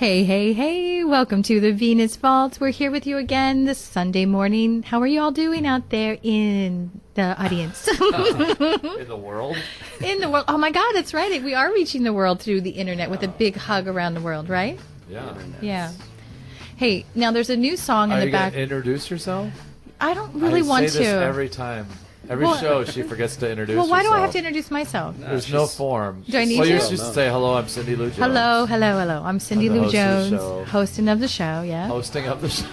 Hey, hey, hey, welcome to the Venus Vault. We're here with you again this Sunday morning. How are you all doing out there in the audience? In the world? In the world. Oh my God, that's right. We are reaching the world through the internet with a big hug around the world, right? Yeah. Yeah. Hey, now there's a new song in Are the you back. going to introduce yourself? I don't really want I say this to. every time. Every Well- show she forgets to introduce herself. Well, why do I have to introduce myself? There's no form. Do I need well, to? you're supposed to say, hello, I'm Cindy Lou Jones. Hello, hello, hello. I'm Cindy I'm the Lou host of the Jones, show. hosting of the show, yeah. Hosting of the show.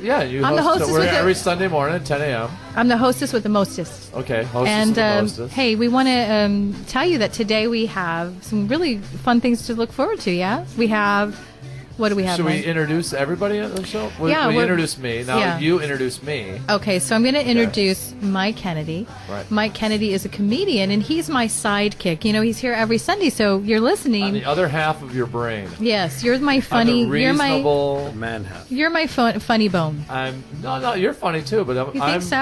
Yeah, you I'm the host. hostess We're with the- every Sunday morning at 10 a.m. I'm the hostess with the mostest. Okay, hostess And with the mostest. hey, we want to tell you that today we have some really fun things to look forward to, yeah? We have, what do we have? Should we Mike? introduce everybody at the show? Yeah, We we're- introduce me. Now yeah. you introduce me. Okay, so I'm going to introduce Mike Kennedy. Right. Mike Kennedy is a comedian, and he's my sidekick. You know, he's here every Sunday, so you're On listening. the other half of your brain. Yes, you're my funny. I'm a You're my. reasonable... Man half. You're my funny bone. No, you're funny too, but You think so?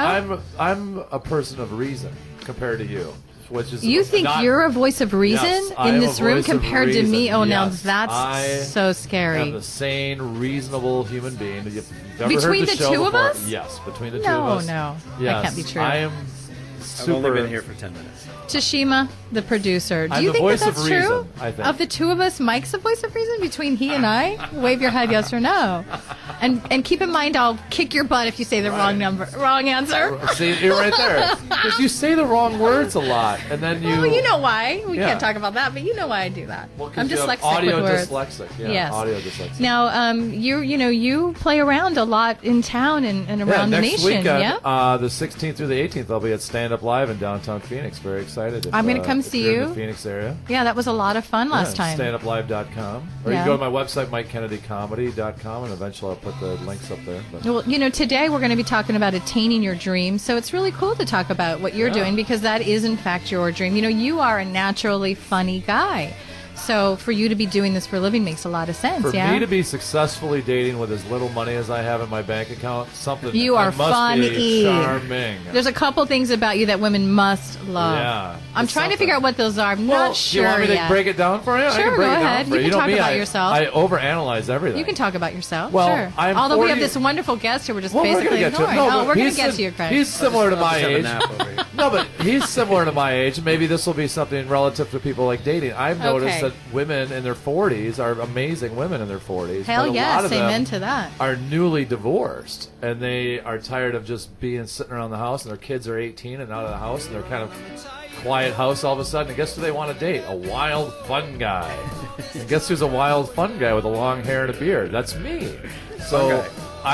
I'm a person of reason compared to you, which is You think not, you're a voice of reason Yes, I in am this a room voice of compared to me? reason. Oh, now Yes, that's I so scary. I'm a sane, reasonable human being. You've never Between heard the show two of before? us? Yes, between the two No, of us. no, Yes, that can't be true. I am I've super. only been here for 10 minutes. Tashima, the producer. Do I'm you the think voice that of that's true? reason, I think. Of the two of us, Mike's the voice of reason between he and I? Wave your head yes or no. And keep in mind, I'll kick your butt if you say the wrong answer. See, you're right there. Because you say the wrong words a lot, and then you. Well, you know why. We Yeah. can't talk about that, but you know why I do that. Well, 'cause I'm you have dyslexic audio with words. dyslexic. Yeah, Yes. audio dyslexic. Now, you play around a lot in town and around the next nation. weekend, Yeah. the 16th through the 18th, I'll be at Stand Up Live in downtown Phoenix. Very excited. If, I'm gonna come if see you're in you. the Phoenix area. Yeah, that was a lot of fun last time. Standuplive.com. Or Yeah. you can go to my website, MikeKennedyComedy.com, and eventually I'll put the links up there. But Well, today we're going to be talking about attaining your dream. So it's really cool to talk about what you're Yeah. doing because that is, in fact, your dream. You are a naturally funny guy. So for you to be doing this for a living makes a lot of sense, for yeah? me to be successfully dating with as little money as I have in my bank account, something You I are must funny. be charming. There's a couple things about you that women must love. Yeah. I'm It's trying to something. figure out what those are. I'm Well, not sure you want me to yet. break it down for you? I Sure, can break go it down ahead. for You can know talk me, about I- yourself. I overanalyze everything. You can talk about yourself. Well, sure. I'm Although we have 40 this wonderful guest who we're just Well, we're basically gonna get to it. ignoring. No, Oh, but we're going to he's get sim- to you, Craig. He's similar to I'll my just have a age. nap over here. No, but he's similar to my age. Maybe this will be something relative to people like dating. I've noticed Okay. that women in their 40s are amazing women in their 40s. Hell but a lot yes, of them amen to that. are newly divorced, and they are tired of just being sitting around the house, and their kids are 18 and out of the house, and they're kind of quiet house all of a sudden. And guess who they want to date? A wild, fun guy. And guess who's a wild, fun guy with a long hair and a beard? That's me. So Fun guy.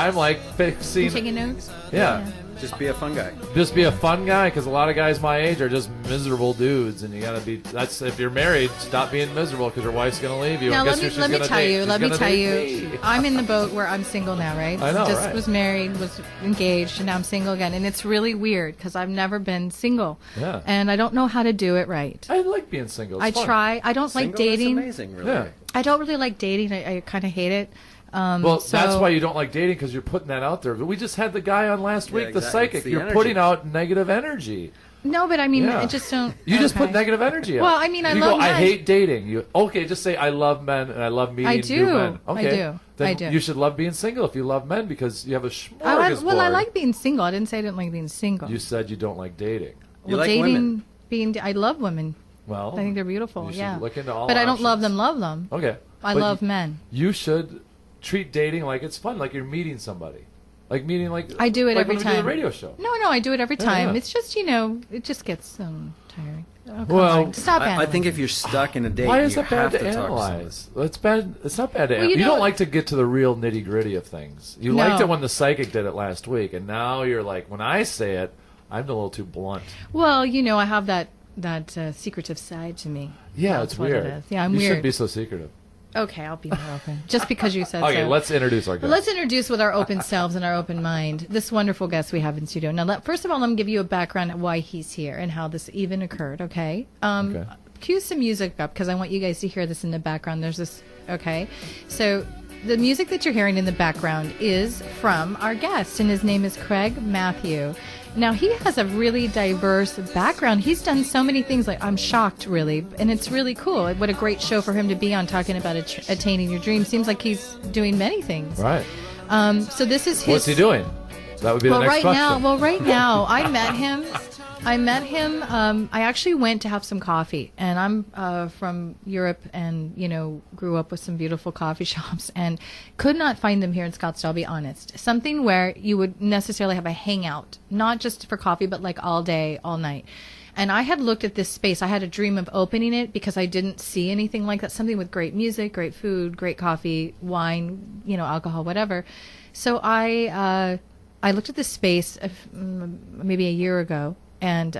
I'm like You fixing. taking notes? Yeah. Just be a fun guy. Just be a fun guy, because a lot of guys my age are just miserable dudes, and you gotta be. That's if you're married, stop being miserable because your wife's gonna leave you. Now and let guess me who she's let me gonna tell date? you. She's Let me gonna tell date you. me. I'm in the boat where I'm single now, right? I know, Just right. was married, was engaged, and now I'm single again, and it's really weird because I've never been single, Yeah. and I don't know how to do it right. I like being single. It's I fun. try. I don't like Single is dating. amazing, really. Yeah. I don't really like dating. I kind of hate it. Well, so- that's why you don't like dating, because you're putting that out there. But we just had the guy on last Yeah, week, the exactly. psychic. It's the You're energy. putting out negative energy. No, but I mean, Yeah. I just don't. You just okay. put negative energy out. Well, I mean, I you love go, I men. hate dating. You okay? Just say I love men and I love meeting I new do. men. I Okay, do. Then I do. You should love being single if you love men, because you have a Oh, I smorgasbord. like being single. I didn't say I didn't like being single. You said you don't like dating. You well, like dating, women. I love women. Well, I think they're beautiful. you should Yeah, look into all but I don't love options. them. Okay, I But love men. You should treat dating like it's fun, like you're meeting somebody, like meeting like I do it like every when we do time. the radio show. No, I do it every Yeah, time. yeah. It's just it just gets tiring. Oh, come Well, on. Stop I analyzing. think if you're stuck in a date, Why is you it bad have to to talk analyze? It's bad. It's not bad to Well, analyze. you You know- don't like to get to the real nitty gritty of things. You No. liked it when the psychic did it last week, and now you're like, when I say it, I'm a little too blunt. Well, I have that secretive side to me. Yeah, That's it's what weird. It is. Yeah, I'm you weird. shouldn't be so secretive. Okay, I'll be more open. Just because you said Okay, so. let's introduce our guest. Let's introduce with our open selves and our open mind this wonderful guest we have in studio. Now, first of all, let me give you a background at why he's here and how this even occurred, okay? Okay. Cue some music up because I want you guys to hear this in the background. There's this, okay? So the music that you're hearing in the background is from our guest, and his name is Craig Matthew. Now, he has a really diverse background. He's done so many things. Like, I'm shocked, really, and it's really cool. What a great show for him to be on, talking about attaining your dreams. Seems like he's doing many things. Right. So this is his... What's he doing? That would be the next question. Right now, I met him. I actually went to have some coffee, and I'm from Europe, and grew up with some beautiful coffee shops, and could not find them here in Scottsdale. I'll be honest. Something where you would necessarily have a hangout, not just for coffee, but like all day, all night. And I had looked at this space. I had a dream of opening it because I didn't see anything like that. Something with great music, great food, great coffee, wine, alcohol, whatever. So I looked at this space maybe a year ago. And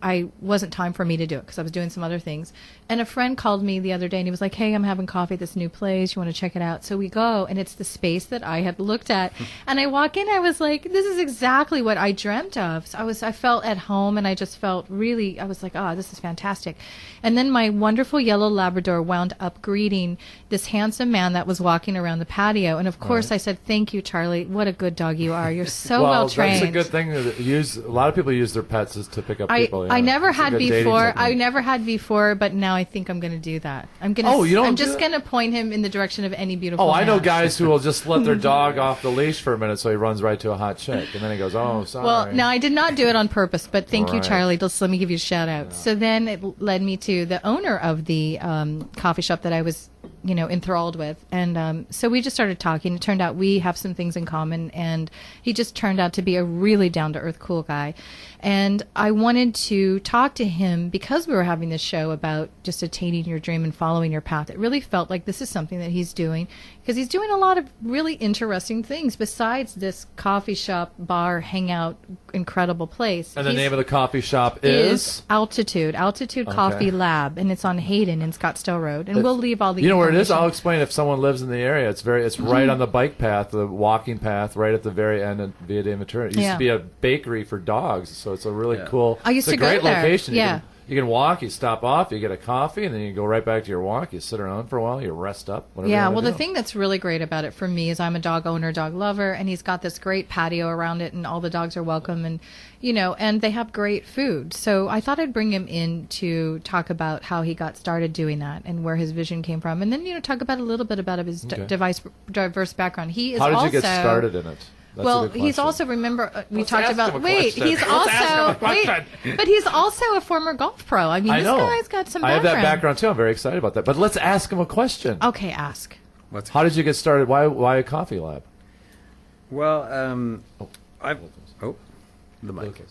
I wasn't time for me to do it because I was doing some other things. And a friend called me the other day, and he was like, "Hey, I'm having coffee at this new place. You want to check it out?" So we go, and it's the space that I had looked at. And I walk in, I was like, "This is exactly what I dreamt of." So I felt at home, and I just felt really, I was like, "Oh, this is fantastic." And then my wonderful yellow Labrador wound up greeting this handsome man that was walking around the patio. And of course, I said, "Thank you, Charlie. What a good dog you are. You're so well trained." That's a good thing. A lot of people use their pets as to pick up people. I never had before, but now I think I'm going to do that. I'm just going to point him in the direction of any beautiful man. I know guys who will just let their dog off the leash for a minute so he runs right to a hot chick, and then he goes, "Oh, sorry." Well, no, I did not do it on purpose, but thank you, Charlie. Just let me give you a shout out. Yeah. So then it led me to the owner of the coffee shop that I was enthralled with. And so we just started talking. It turned out we have some things in common, and he just turned out to be a really down-to-earth, cool guy. And I wanted to talk to him because we were having this show about just attaining your dream and following your path. It really felt like this is something that he's doing, because he's doing a lot of really interesting things besides this coffee shop, bar, hangout, incredible place. And the name of the coffee shop is? Altitude Coffee Lab, and it's on Hayden in Scottsdale Road. And we'll leave all the where it is? I'll explain if someone lives in the area. It's right on the bike path, the walking path, right at the very end of Via de Matura. It used to be a bakery for dogs, so it's a really cool. I used to go there. It's a great location. Yeah. You can walk, you stop off, you get a coffee, and then you go right back to your walk. You sit around for a while, you rest up. The thing that's really great about it for me is I'm a dog owner, dog lover, and he's got this great patio around it, and all the dogs are welcome, and and they have great food. So I thought I'd bring him in to talk about how he got started doing that and where his vision came from, and then talk about a little bit about his diverse background. He is. How did you get started in it? That's he's also, remember, we Let's talked ask about, him a question. but he's also a former golf pro. I mean, this guy's got some background. I have that background too. I'm very excited about that. But let's ask him a question. Okay, ask. How did you get started? Why a coffee lab? Well, the mic.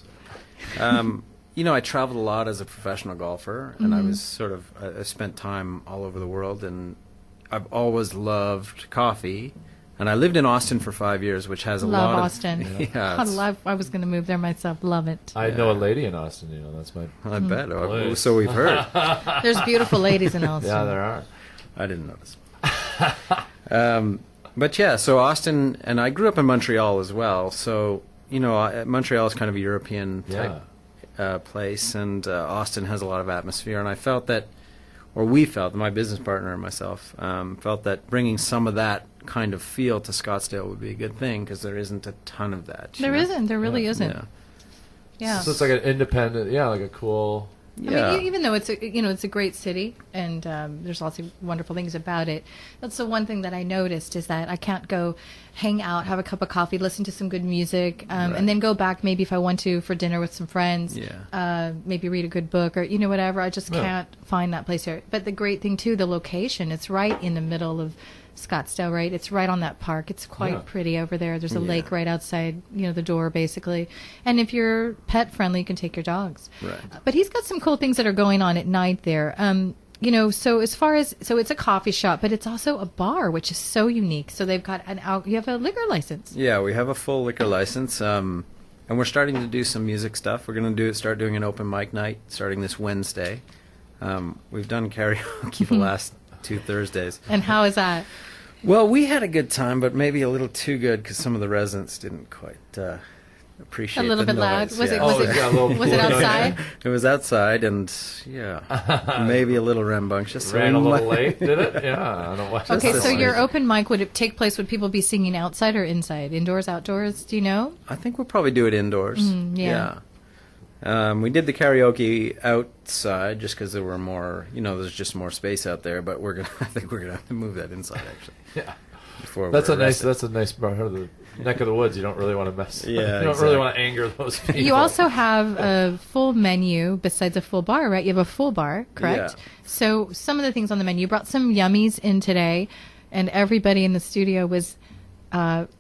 I traveled a lot as a professional golfer, and I was I spent time all over the world, and I've always loved coffee. And I lived in Austin for 5 years, which has a lot of... Love Austin. I was going to move there myself. Love it. I know a lady in Austin, that's my... I bet. Oh, so we've heard. There's beautiful ladies in Austin. Yeah, there are. I didn't notice. So Austin, and I grew up in Montreal as well. So, Montreal is kind of a European type place, and Austin has a lot of atmosphere. And I felt that, my business partner and myself, felt that bringing some of that kind of feel to Scottsdale would be a good thing, because there isn't a ton of that. There really isn't. Yeah. So it's like an independent, like a cool. I mean, even though it's a great city, and there's lots of wonderful things about it. That's the one thing that I noticed, is that I can't go hang out, have a cup of coffee, listen to some good music, and then go back maybe if I want to for dinner with some friends. Maybe read a good book or whatever. I just can't find that place here. But the great thing too, the location. It's right in the middle of Scottsdale, right? It's right on that park. It's quite pretty over there. There's a lake right outside, the door, basically. And if you're pet friendly, you can take your dogs. Right. But he's got some cool things that are going on at night there. So as far as, it's a coffee shop, but it's also a bar, which is so unique. So they've got you have a liquor license. Yeah, we have a full liquor license. And we're starting to do some music stuff. We're going to start doing an open mic night starting this Wednesday. We've done karaoke the last 2 Thursdays. And how is that? Well, we had a good time, but maybe a little too good, because some of the residents didn't quite appreciate A little the bit loud. noise. Was it? Yeah. Was it's got a little it? Was it outside? It was outside, and maybe a little rambunctious. So Ran we a little might- late, did it? Yeah, I don't know what. Okay, Just so this your way. open mic, would it take place? Would people be singing outside or inside? Indoors, outdoors? Do you know? I think we'll probably do it indoors. yeah. We did the karaoke outside just because there were more, there's just more space out there. But I think we're gonna have to move that inside actually. Yeah. Before That's we're a nice. arrested. That's a nice part of the neck of the woods. You don't really want to mess. Yeah, you don't exactly. really want to anger those people. You also have a full menu besides a full bar, right? You have a full bar, correct? Yeah. So some of the things on the menu, you brought some yummies in today, and everybody in the studio was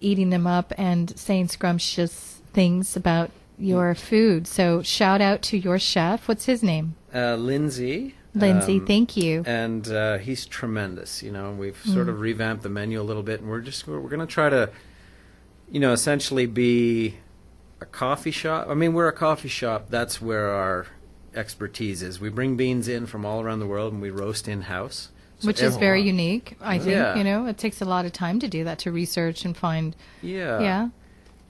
eating them up and saying scrumptious things about your food. So shout out to your chef. What's his name? Lindsay. Lindsay, thank you. And he's tremendous. We've sort of revamped the menu a little bit, and we're going to try to, essentially be a coffee shop. I mean, we're a coffee shop. That's where our expertise is. We bring beans in from all around the world, and we roast in house. Which is very unique, I think. Yeah. It takes a lot of time to do that, to research and find. Yeah.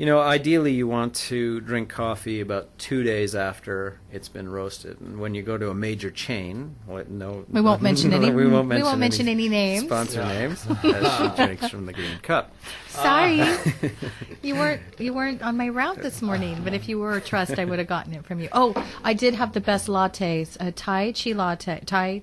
Ideally, you want to drink coffee about 2 days after it's been roasted. And when you go to a major chain, We won't mention any. we won't mention any names. sponsor names. As she drinks from the green cup. Sorry, you weren't on my route this morning. But if you were a trust, I would have gotten it from you. Oh, I did have the best lattes, a chai tea latte, Chai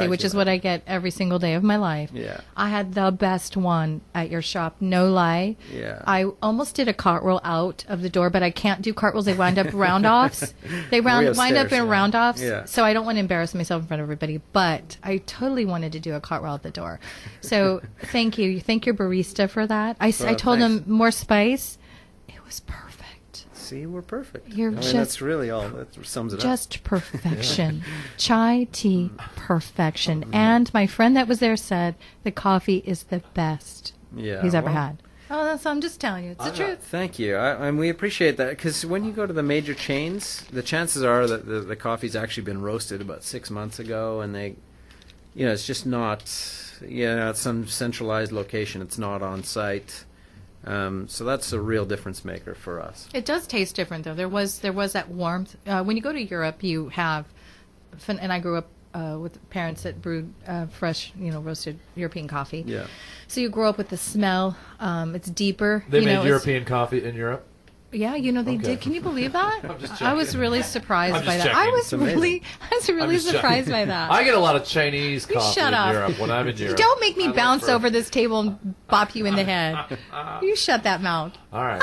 which tea is what I get every single day of my life. Yeah. I had the best one at your shop, no lie. Yeah. I almost did a cartwheel out of the door, but I can't do cartwheels. They wind up round-offs. They wind up stairs, in yeah. round-offs. Yeah. So I don't want to embarrass myself in front of everybody, but I totally wanted to do a cartwheel out the door. So thank you. Thank your barista for that. I told thanks. him more spice. It was perfect. See, we're perfect. You're I mean, just- that's really all. That sums it up. Just perfection. Chai tea perfection. And my friend that was there said the coffee is the best he's ever had. Oh, I'm just telling you. It's the truth. Thank you. And we appreciate that because when you go to the major chains, the chances are that the coffee's actually been roasted about 6 months ago, and it's just not, at some centralized location. It's not on site. So that's a real difference maker for us. It does taste different, though. There was that warmth. When you go to Europe, you have, and I grew up with parents that brewed fresh, roasted European coffee. Yeah. So you grow up with the smell. It's deeper. They made it's- European coffee in Europe. Yeah, they Okay. did. Can you believe that? I'm just I was checking. really surprised I'm just by that. checking. I It's amazing. was really just surprised checking. by that. I get a lot of Chinese You coffee shut in up. Europe when I'm in Europe. Don't make me I look bounce for- over this table and bop you in the head. You shut that mouth. All right,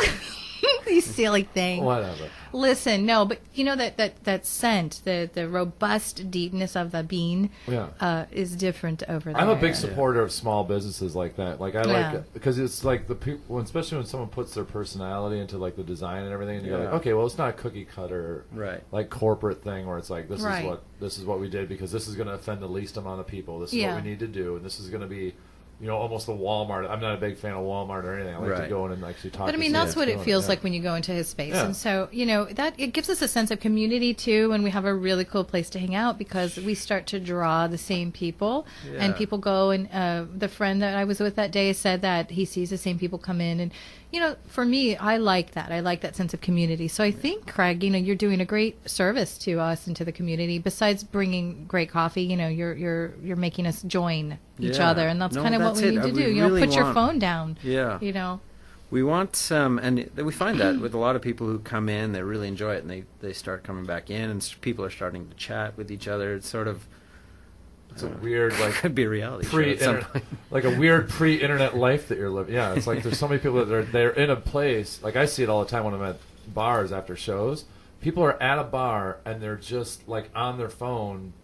You silly thing. whatever. Listen, no, but that scent, the robust deepness of the bean, is different over there. I'm a big supporter of small businesses like that. Like I Yeah. like it because it's like the people, especially when someone puts their personality into like the design and everything, and you're Yeah. like, okay, well, it's not a cookie cutter, Right. like corporate thing where it's like Right. this is what we did because this is going to offend the least amount of people. This is Yeah. what we need to do, and this is going to be, almost the Walmart. I'm not a big fan of Walmart or anything. I like to Right. go in and actually talk. But I to mean, someone that's what it doing feels yeah. like when you go into his space. Yeah. And so, that it gives us a sense of community too, and we have a really cool place to hang out because we start to draw the same people, and Yeah. people go. And the friend that I was with that day said that he sees the same people come in, and for me, I like that. I like that sense of community. So I think, Craig, you're doing a great service to us and to the community. Besides bringing great coffee, you're making us join each Yeah. other, and that's No, kind of what that's we it. need to We do. really Put your want- phone down. Yeah. We want, and we find that with a lot of people who come in, they really enjoy it, and they start coming back in, and people are starting to chat with each other. It's sort of It's a weird like could be a reality show at some point. like a weird pre-internet life that you're living. Yeah, it's like there's so many people that they're in a place. Like I see it all the time when I'm at bars after shows. People are at a bar and they're just like on their phone,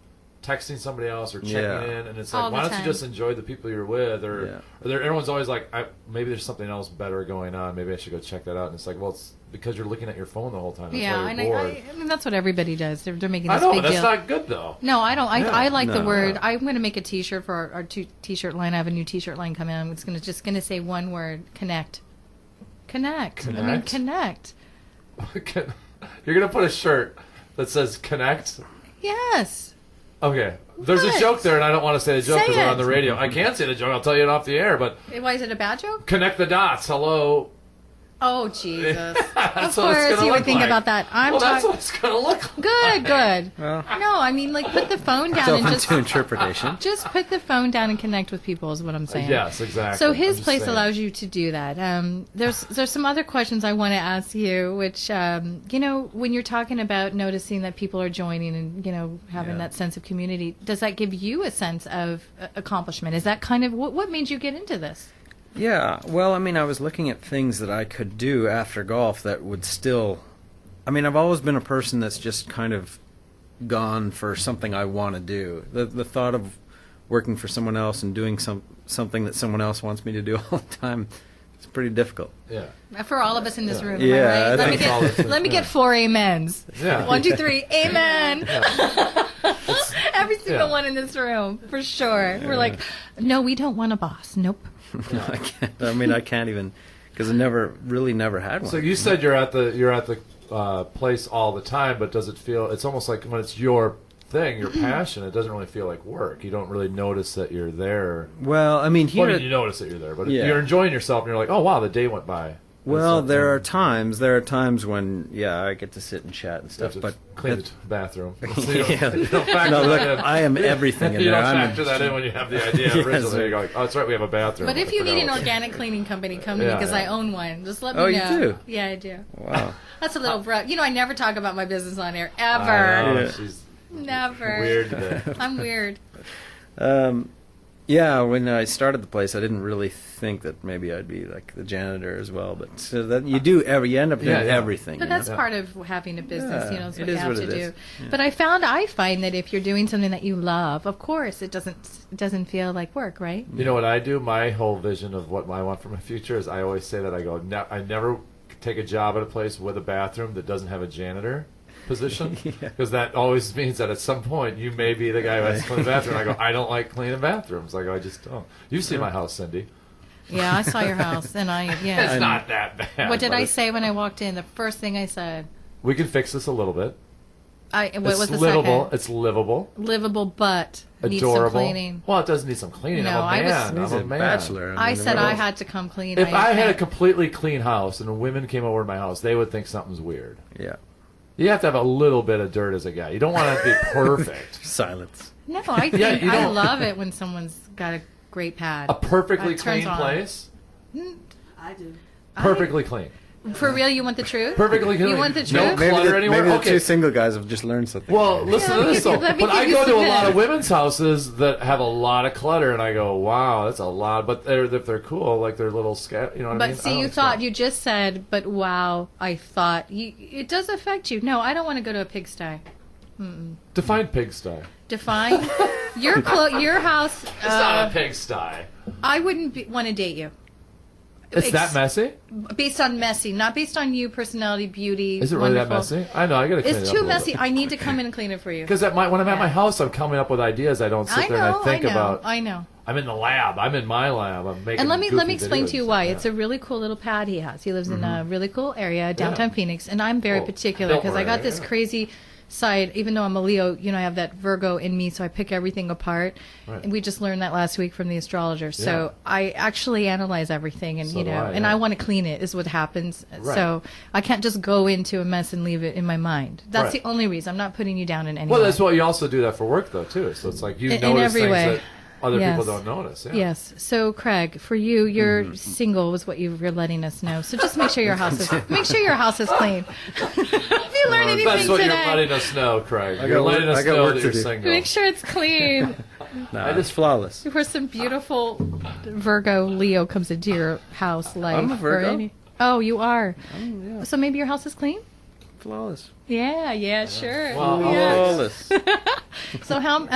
texting somebody else or checking Yeah. in, and it's All like, the why don't you time. just enjoy the people you're with? Or, Yeah. everyone's always like, maybe there's something else better going on. Maybe I should go check that out. And it's like, well, it's because you're looking at your phone the whole time. That's Yeah, why and you're bored. I mean that's what everybody does. They're making I this know, big but that's deal. not good though. No, I don't. I like the No. word. Yeah. I'm going to make a T-shirt for our T-shirt line. I have a new T-shirt line coming. I'm just going to say one word: connect. Connect. I mean, Connect? connect. You're gonna put a shirt that says "Connect." Yes. Okay, there's What? a joke there, and I don't want to say the joke Say because we're it. on the radio. I can't say the joke. I'll tell you it off the air. But Why is it a bad joke? connect the dots. Hello. Oh, Jesus. Of That's what it's course gonna you would look think like. about that. Well, that's what it's going to look like. Good, good. Well, No, I mean, like, put the phone it's down and open just to interpretation. just put the phone down and connect with people is what I'm saying. Yes, exactly. So I'm his just place saying. allows you to do that. There's some other questions I want to ask you, which when you're talking about noticing that people are joining and having Yeah. that sense of community, does that give you a sense of accomplishment? Is that kind of what made you get into this? Yeah, well, I mean, I was looking at things that I could do after golf that would still. I mean, I've always been a person that's just kind of gone for something I want to do. The thought of working for someone else and doing something that someone else wants me to do all the time is pretty difficult. Yeah. For all of us in this room, Yeah, am I right? I Let think me get 4 amens. Yeah. 1, 2, 3, amen. Every single Yeah. one in this room, for sure. We're like, no, we don't want a boss. Nope. I can't. I mean, I can't even because I never had one. So you said you're at the place all the time, but does it feel? It's almost like when it's your thing, your passion. It doesn't really feel like work. You don't really notice that you're there. Well, I mean, here. Well, I mean, you notice that you're there, but Yeah. you're enjoying yourself, and you're like, oh wow, the day went by. Well, It's there are times when I get to sit and chat and you stuff, have to but clean the bathroom. Yeah. You don't factor no, look, that in. I am everything in You there. don't I'm factor that in when you have the idea Yes, originally. right. You go like, oh, that's right, we have a bathroom. But if I you forgot need an what- organic cleaning company, come to me Yeah, because yeah. I own one. Just let me Oh, know. you do? Yeah, I do. Wow. That's a little I never talk about my business on air. I Ever. know, Yeah. she's Never. weird today. I'm weird. Yeah, when I started the place, I didn't really think that maybe I'd be like the janitor as well. But so that you end up doing Yeah, yeah. everything. But you know? that's part of having a business, Yeah, is it what is you have what to it do. is. Yeah. But I find that if you're doing something that you love, of course, it doesn't feel like work, right? You know what I do? My whole vision of what I want for my future is I always say that I go, I never take a job at a place with a bathroom that doesn't have a janitor position, because that always means that at some point you may be the guy who has to clean the bathroom. I go, I don't like cleaning bathrooms. I go, I just don't. You see my house, Cindy. Yeah, I saw your house, and It's not that bad. What did but I it's- say when I walked in? The first thing I said. We can fix this a little bit. What It's was the livable. second? It's livable. Livable, but needs some Adorable. cleaning. Well, it does need some cleaning. No, I'm a man. He's I'm a a man. bachelor. I mean, said they're I all- had to come clean. If I had a can't. completely clean house and women came over to my house, they would think something's weird. Yeah. You have to have a little bit of dirt as a guy. You don't want it to be perfect. Silence. No, I think Yeah, you I don't- love it when someone's got a great pad. A perfectly It turns clean on. place. I do. Perfectly clean. For real, you want the truth? Perfectly clean. You want the No truth? Maybe clutter the, anywhere. maybe the Okay. two single guys have just learned something. Well, listen to this though. let me But give I you go to some a lot of tips. women's houses that have a lot of clutter, and I go, "Wow, that's a lot." But if they're cool, like they're little scat, you know what I But mean? I see, don't you know. thought you just said, "But wow, I thought." It does affect you. No, I don't want to go to a pigsty. Define pigsty. Define your house. It's not a pigsty. I wouldn't want to date you. It's that messy. Based on messy, not based on you, personality, beauty. Is it really that wonderful. messy? I know. I gotta clean it It's up too a little messy. bit. I need to come in and clean it for you. Because when I'm at my Yeah. house, I'm coming up with ideas. I don't sit I there and I know. think about. I know. I'm in the lab. I'm in my lab. I'm making. And let me goofy explain to you videos. why. Yeah. It's a really cool little pad he has. He lives in a really cool area, downtown Yeah. Phoenix, and I'm very Well, particular because I got Biltmore this area, yeah. crazy side. Even though I'm a Leo, I have that Virgo in me, so I pick everything apart. Right. And we just learned that last week from the astrologer. So Yeah. I actually analyze everything, and So do I, and yeah. I want to clean it. Is what happens. Right. So I can't just go into a mess and leave it in my mind. That's Right. the only reason. I'm not putting you down in any Well, way. that's why you also do that for work, though, too. So it's like you In notice every things way. that other Yes. people don't notice. Yeah. Yes. So, Craig, for you, you're single, was what you're letting us know. So just make sure your house is clean. If you learn anything That's what today, you're letting us know, Craig. I You're got work- letting us I got know work that to you're do. single. make sure it's clean. No, I it's just- flawless. Before some beautiful Virgo Leo comes into your house, like I'm a Virgo. or any- Oh, you are. So maybe your house is clean. Flawless. Yeah, sure. Well, Yeah. Flawless. So how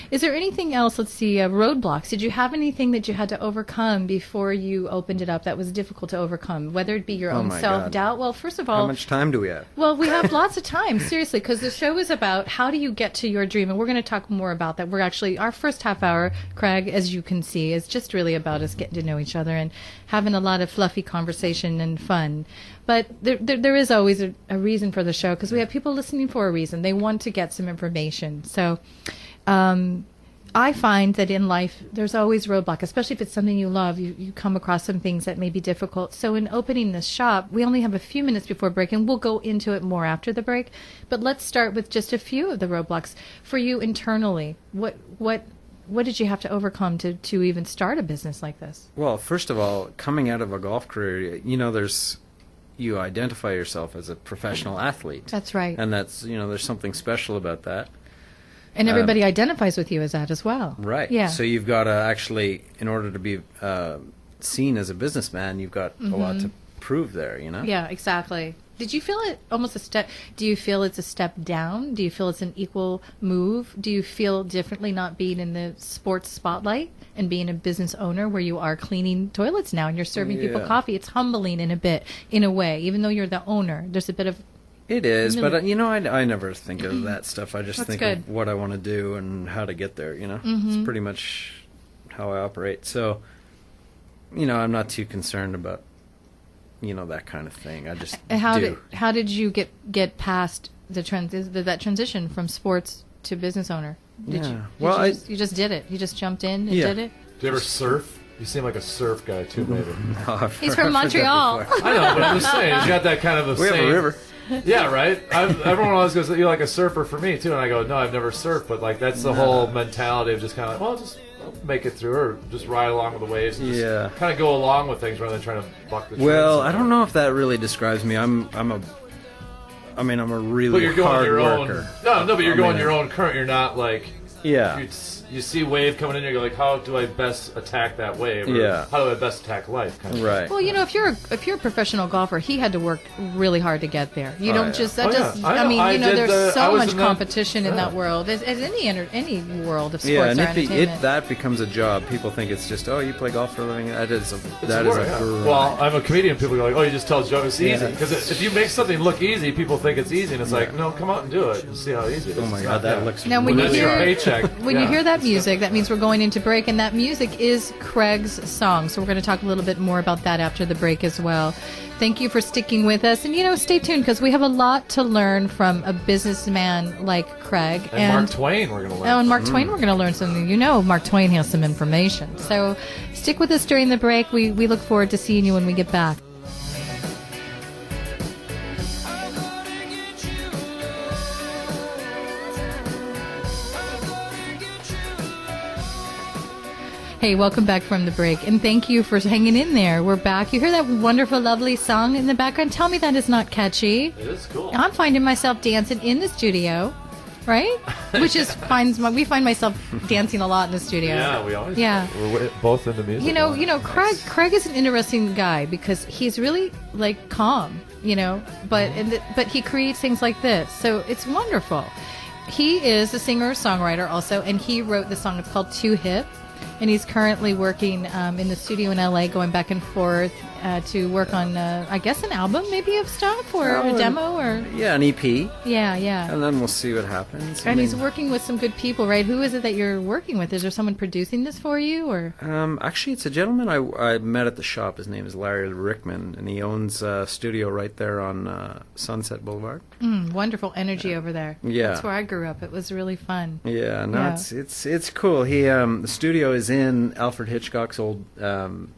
is there anything else? Let's see, roadblocks. Did you have anything that you had to overcome before you opened it up that was difficult to overcome? Whether it be your Oh own my self doubt. Well, first of How all, much time do we have? well, we have lots of time, seriously, because the show is about how do you get to your dream, and we're going to talk more about that. We're actually our first half hour, Craig, as you can see, is just really about us getting to know each other and having a lot of fluffy conversation and fun. But there is always a reason for the show because we have people listening for a reason. They want to get some information. So I find that in life, there's always roadblock, especially if it's something you love. You come across some things that may be difficult. So in opening this shop, we only have a few minutes before break, and we'll go into it more after the break. But let's start with just a few of the roadblocks for you internally. What did you have to overcome to even start a business like this? Well, first of all, coming out of a golf career, you identify yourself as a professional athlete. That's right. And there's something special about that. And everybody identifies with you as that as well. Right. Yeah. So you've got to actually, in order to be seen as a businessman, you've got a lot to prove there, Yeah, exactly. Did you feel it almost a step? Do you feel it's a step down? Do you feel it's an equal move? Do you feel differently not being in the sports spotlight and being a business owner where you are cleaning toilets now and you're serving people coffee? It's humbling in a way, even though you're the owner. There's a bit of... It is, but I never think of that stuff. I just think of what I want to do and how to get there, It's pretty much how I operate. So, I'm not too concerned about, that kind of thing. I just How did you get past that transition from sports to business owner? You just did it. You just jumped in and did it? Do you ever surf? You seem like a surf guy, too, maybe. No, He's from Montreal. I know, but I'm just saying, he's got that kind of We have a river. Yeah, right? Everyone always goes, you're like a surfer for me, too. And I go, no, I've never surfed. But, that's the whole mentality of just kind of, just make it through or just ride along with the waves and just kind of go along with things rather than trying to buck the trends. Well, I don't know if that really describes me. I'm a really hard worker. No, but you're going your own current. You're not like... Yeah. You see a wave coming in, you're like, how do I best attack that wave? Or how do I best attack life? Kind of right. Well, if you're a professional golfer, he had to work really hard to get there. You don't just. There's so much competition in that world, as any world of sports or entertainment. That becomes a job. People think it's just, you play golf for a living. That is a Well, I'm a comedian. People go like, you just tell jokes. It's easy. Because if you make something look easy, people think it's easy, and it's like, no, come out and do it and see how easy it is. Oh my God, that looks. Now, when you hear your paycheck, when you hear that music, that means we're going into break, and that music is Craig's song. So we're going to talk a little bit more about that after the break as well. Thank you for sticking with us, and stay tuned because we have a lot to learn from a businessman like Craig. And Mark Twain, we're going to learn. Oh, and Mark Twain, we're going to learn something. Mark Twain has some information. So stick with us during the break. We look forward to seeing you when we get back. Hey, welcome back from the break, and thank you for hanging in there. We're back. You hear that wonderful, lovely song in the background? Tell me that is not catchy. It is cool. I'm finding myself dancing in the studio, right? Which is we find myself dancing a lot in the studio. Yeah, we always. Yeah, we're both into music. Craig is an interesting guy because he's really calm, but he creates things like this, so it's wonderful. He is a singer-songwriter also, and he wrote the song. It's called Too Hip. And he's currently working in the studio in L.A., going back and forth to work on, I guess, an album maybe of stuff or a demo or... Yeah, an EP. Yeah. And then we'll see what happens. And he's working with some good people, right? Who is it that you're working with? Is there someone producing this for you? Or actually, it's a gentleman I met at the shop. His name is Larry Rickman, and he owns a studio right there on Sunset Boulevard. Wonderful energy over there. Yeah. That's where I grew up. It was really fun. Yeah, it's cool. He the studio is in Alfred Hitchcock's old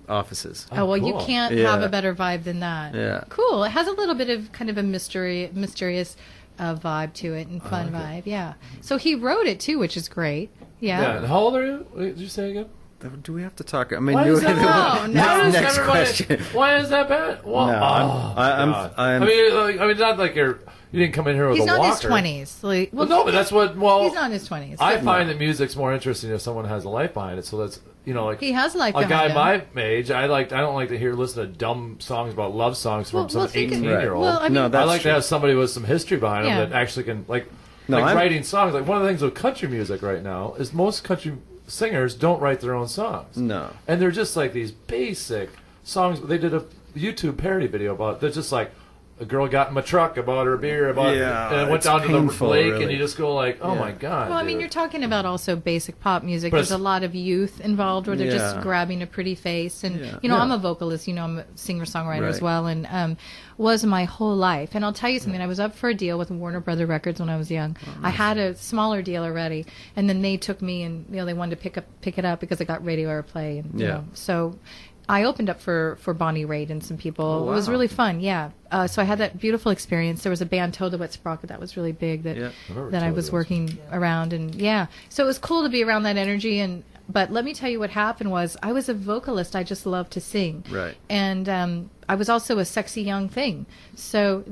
offices. Oh, well, cool. You can't have a better vibe than that. Yeah. Cool. It has a little bit of kind of a mysterious vibe to it and fun vibe. Yeah. So he wrote it too, which is great. Yeah. Yeah. And how old are you? Did you say again? Do we have to talk? I mean, why is that next question. Why is that bad? Well, no, I mean, not like you didn't come in here with a walker. He's not in his 20s. No, but that's what. Well, he's not in his 20s. I find that music's more interesting if someone has a life behind it. So that's he has a life behind a guy him. my age. I don't like to listen to dumb songs about love songs from some 18-year-old. Well, I mean, I like to have somebody with some history behind them that actually can writing songs. Like one of the things with country music right now is most country singers don't write their own songs. No. And they're just like these basic songs. They did a YouTube parody video about they're just like a girl got in my truck about her beer, and went it's down to the painful, lake, really. and you just go like, oh my god. Well, I mean, dude. you're talking about also basic pop music. But There's a it's- lot of youth involved where they're just Yeah. grabbing a pretty face. And, Yeah. you know, Yeah. I'm a vocalist, you know, I'm a singer-songwriter as Right. well, and was my whole life. And I'll tell you something, I was up for a deal with Warner Brother Records when I was young. I had a smaller deal already, and then they took me and, you know, they wanted to pick it up because it got radio airplay. And, you Yeah. know, so I opened up for Bonnie Raitt and some people. Oh, It was wow. really fun, yeah. So I had that beautiful experience. There was a band, Todewitzbrock, that was really big that Yeah. remember that I was Todewitzbrock. working around, and yeah, so it was cool to be around that energy. And but let me tell you what happened was I was a vocalist. I just loved to sing, Right. and I was also a sexy young thing. So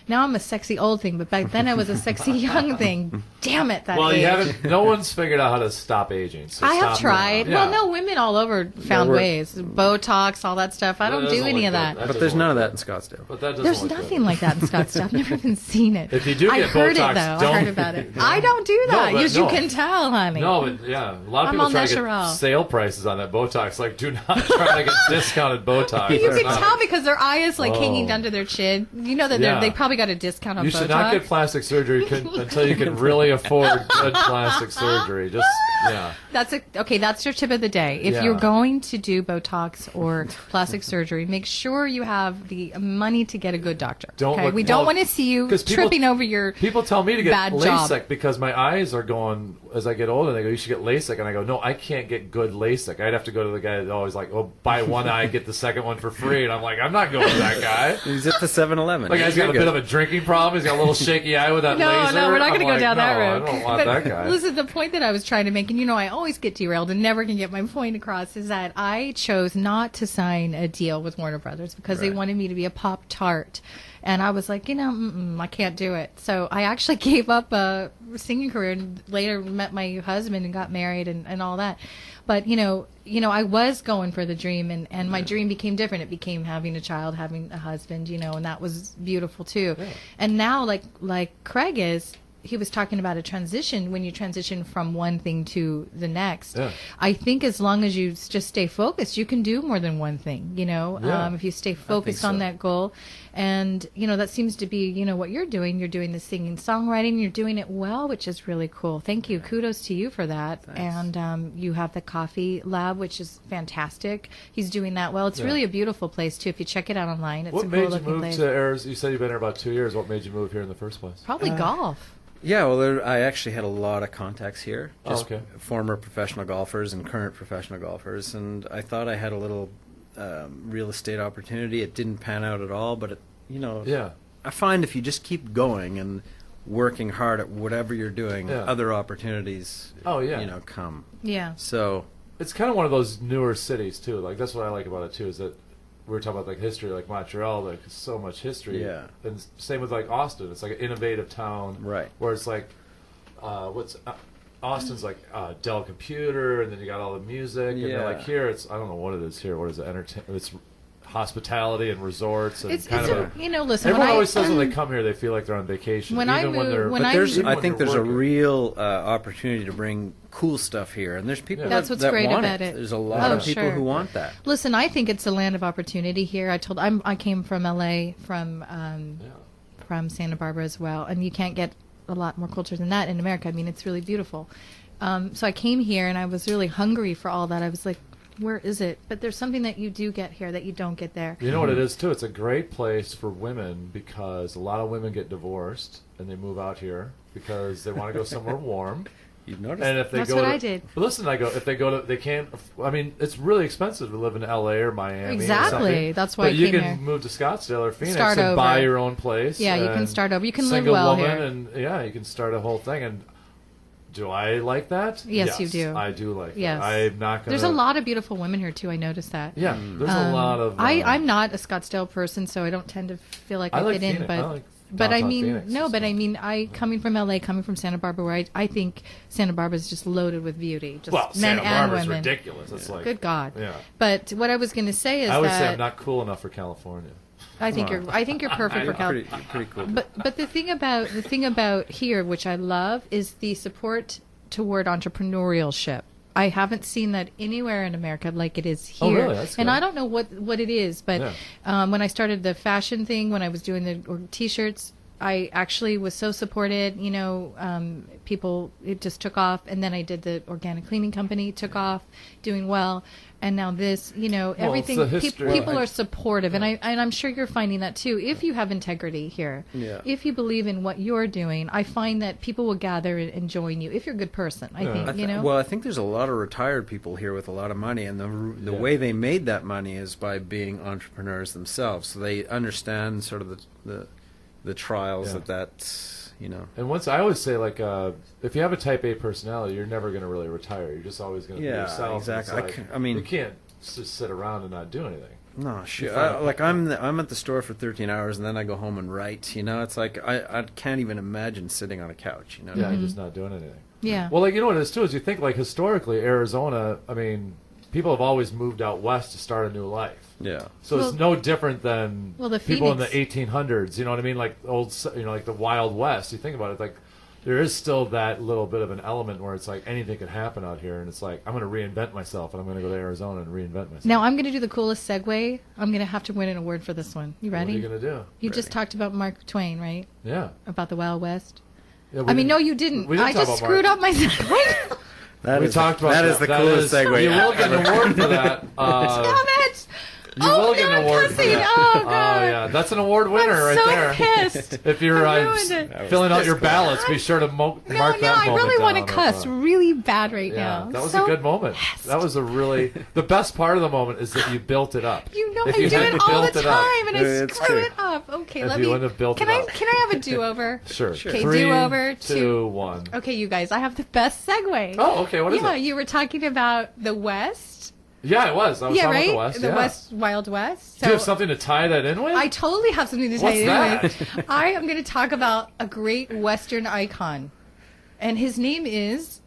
now I'm a sexy old thing, but back then I was a sexy young thing. Damn it, that Well, age. you haven't. No one's figured out how to stop aging. So I have stop tried. doing Well, that. no, women all over found we're- ways. Botox, all that stuff. I don't That do doesn't any look of good. that. That But there's doesn't none of look that in Scottsdale. But that doesn't There's look nothing good. like that in Scottsdale. I've never even seen it. If you do I get heard Botox, it though. I don't- heard about it. I don't do that. but As you no. can tell, honey. No, but yeah, a lot of I'm people all try to natural. get sale prices on that Botox. Like, do not try to get discounted Botox. You It's can not- tell because their eye is like Oh. hanging down to their chin. You know that Yeah. they probably got a discount on You Botox. should not get plastic surgery until you can really afford good plastic surgery. Just yeah. That's your tip of the day. If Yeah. you're going to do Botox or plastic surgery, make sure you have the money to get a good doctor. Don't okay? look- We don't well, want to see you 'cause people- tripping over your People tell me to get bad LASIK job. because my eyes are going as I get older. They go, you should get LASIK, and I go, no, I can't get good LASIK. I'd have to go to the guy that's always like, oh, buy one eye, get the second one for free, and I'm like, I'm not going to that guy. He's at the 7-Eleven. Like, guy's got a bit of a drinking problem. He's got a little shaky eye with that No, laser. no, we're not going to I'm go like, down that no, road. I don't want But that guy. Listen, the point that I was trying to make, and you know, I always get derailed and never can get my point across, is that I chose not to sign a deal with Warner Brothers because they Right. wanted me to be a pop tart. And I was like, you know, I can't do it. So I actually gave up a singing career and later met my husband and got married and all that. But, you know, I was going for the dream, and my dream became different. It became having a child, having a husband, you know, and that was beautiful too. Yeah. And now, like Craig is, he was talking about a transition when you transition from one thing to the next. Yeah. I think as long as you just stay focused, you can do more than one thing, you know, Yeah. if you stay focused so. on that goal. And, you know, that seems to be, you know, what you're doing. You're doing the singing, songwriting, you're doing it well, which is really cool. Thank you. Kudos to you for that. Thanks. And you have the coffee lab, which is fantastic. He's doing that well. It's Yeah. really a beautiful place, too. If you check it out online, it's What a made cool you looking move place. to Arizona? You said you've been here about 2 years. What made you move here in the first place? Probably golf. Yeah, well, I actually had a lot of contacts here. Oh, Just okay. former professional golfers and current professional golfers, and I thought I had a little real estate opportunity. It didn't pan out at all, but Yeah. I find if you just keep going and working hard at whatever you're doing, Yeah. other opportunities, Oh, yeah. come. Yeah. So It's kind of one of those newer cities too. Like that's what I like about it too. Is that we were talking about like history, like Montreal, like so much history. Yeah. And same with like Austin. It's like an innovative town. Right. Where it's like, Austin's like Dell Computer, and then you got all the music, and then Yeah. like here it's I don't know what it is here. What is it? It's hospitality and resorts and It's kind of. you know, listen. Everyone when always says when they come here they feel like they're on vacation. When even I when moved- they're, when but I there's, moved- even I when think they're there's a working. real opportunity to bring cool stuff here, and there's people Yeah. That's that, what's that great want about it. There's a lot Oh, of people sure. who want that. Listen, I think it's a land of opportunity here. I came from LA, from Santa Barbara as well, and you can't get a lot more culture than that in America. I mean, it's really beautiful. So I came here, and I was really hungry for all that. I was like, where is it? But there's something that you do get here that you don't get there. You know what it is too? It's a great place for women because a lot of women get divorced and they move out here because they want to go somewhere warm. You've noticed. And if they That's go what to, I did. But listen, if they go to, they can't. I mean, it's really expensive to live in LA or Miami. Exactly. Or something. That's why but I you came can here. move to Scottsdale or Phoenix Start and buy over. your own place. Yeah, you can and start over. You can live single well woman here. And yeah, you can start a whole thing. And do I like that? Yes, you do. I do like Yes. that. I'm not gonna. There's a lot of beautiful women here too. I noticed that. Yeah, there's a lot of. I'm not a Scottsdale person, so I don't tend to feel like I, I like fit in. Phoenix. But I like but I downtown mean, Phoenix. no, It's but I nice. mean, coming from LA, coming from Santa Barbara, where I think Santa Barbara is just loaded with beauty, just Well, men Santa and Barbara's women. ridiculous. It's like Good God. Yeah. But what I was going to say is I would that say I'm not cool enough for California. I think you're perfect for Cal. pretty cool. But the thing about here, which I love, is the support toward entrepreneurship. I haven't seen that anywhere in America like it is here. Oh, really? That's and good. I don't know what it is, but when I started the fashion thing, when I was doing the T-shirts, I actually was so supported. You know, people, it just took off. And then I did the organic cleaning company, took off, doing well. And now this, you know, everything, it's the history. people are supportive. And I'm sure you're finding that too. If you have integrity here, if you believe in what you're doing, I find that people will gather and join you if you're a good person, I think, you know? Well, I think there's a lot of retired people here with a lot of money, and the way they made that money is by being entrepreneurs themselves. So they understand sort of the trials that you know. And once I always say, like, if you have a Type A personality, you're never going to really retire. You're just always going to be yourself. Exactly. Like, I mean, you can't just sit around and not do anything. No, shit. I'm at the store for 13 hours, and then I go home and write. You know, it's like I can't even imagine sitting on a couch. You know, Yeah, just not doing anything. Yeah. Well, like, you know what it is too is you think, like, historically Arizona. I mean, people have always moved out west to start a new life. Yeah. So it's no different than the people in the Phoenix. 1800s. You know what I mean? Like old, you know, like the Wild West. You think about it, like there is still that little bit of an element where it's like anything could happen out here, and it's like I'm going to reinvent myself, and I'm going to go to Arizona and reinvent myself. Now I'm going to do the coolest segue. I'm going to have to win an award for this one. You ready? What are you going to do? You just talked about Mark Twain, right? Yeah. About the Wild West. Yeah, I mean, no, you didn't. We didn't I talk just about screwed Mark. up my segue. We talked about that is the coolest segue. You will get an award for that. Damn it! You will get an award for cussing. that. Oh, God. yeah, that's an award winner I'm right so there. pissed. If you're I ruined it. filling out your ballots, be sure to mark that moment. I really want to down. cuss really bad right Yeah, now. that was So a good moment. pissed. That was a really the best part of the moment is that you built it up. You know If I you do hadn't it all built the it up- time, and I It's screw true. it up. Okay, If let you me. wouldn't have built can it I? up. Can I have a do-over? Sure. Okay, 3, do-over, 2, 1. Okay, you guys, I have the best segue. Oh, okay. What is yeah, it? you were talking about the West. Yeah, it was. I was Yeah, talking right. about the West. The yeah. West, Wild West. Do you have something to tie that in with? I totally have something to tell What's you. that? Anyway, I am going to talk about a great Western icon, and his name is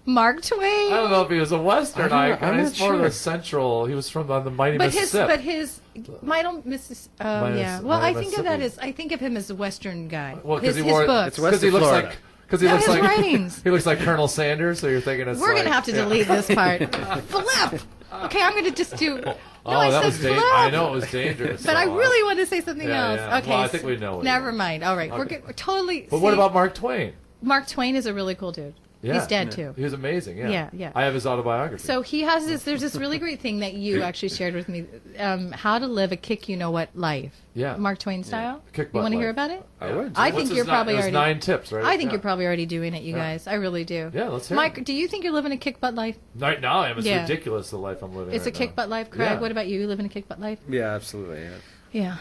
Mark Twain. I don't know if he was a Western icon. I'm He's not more of sure. a central. He was from the mighty But Mississippi. his yeah. Well, I think of that as I think of him as a Western guy. Well, his he wore books. It's west he of looks Florida. like because he No, looks his like writings. he looks like Colonel Sanders. So you're thinking it's We're like, gonna have to yeah. delete this part. Flip. Okay, I'm gonna just do. No, Oh, I that said was flip. I know it was dangerous. But I so, really want to say something Yeah, else. yeah. Okay. Well, I think we know what you Never want. mind. All right, Okay. we're totally. But what see, about Mark Twain? Mark Twain? Is a really cool dude. Yeah. He's dead too. He was amazing. Yeah. Yeah, yeah. I have his autobiography. So he has this. There's this really great thing that you actually shared with me. How to live a kick you know what life. Yeah. Mark Twain style. Kick You butt want to hear life. about it? I would. I What's think his you're probably it was already. 9 tips, right? I think Yeah. you're probably already doing it, you Yeah. guys. I really do. Yeah, let's hear Mike, it. do you think you're living a kick butt life? Right now, I am. It's Yeah. ridiculous the life I'm living. It's right a kick now. butt life, Craig. Yeah. What about you? You live in a kick butt life? Yeah, absolutely. Yeah. Yeah.